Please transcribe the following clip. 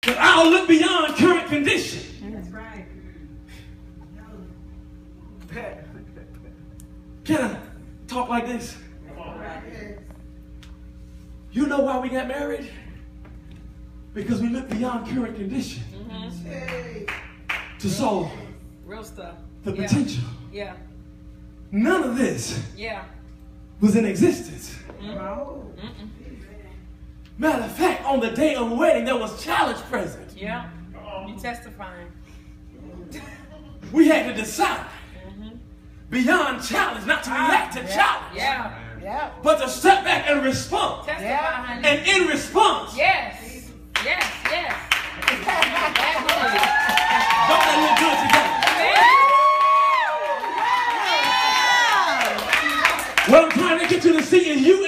But I'll look beyond current condition. That's right. Can I talk like this? You know why we got married? Because we look beyond current condition to solve real stuff. The potential. Yeah. None of this was in existence. Matter of fact, on the day of wedding, there was challenge present. Yeah. You testifying. We had to decide beyond challenge, not to react to challenge. Yeah. But to step back and respond. Testify, honey. And in response. Yes. Yes. Don't that look good together? What I'm trying to get you to see is you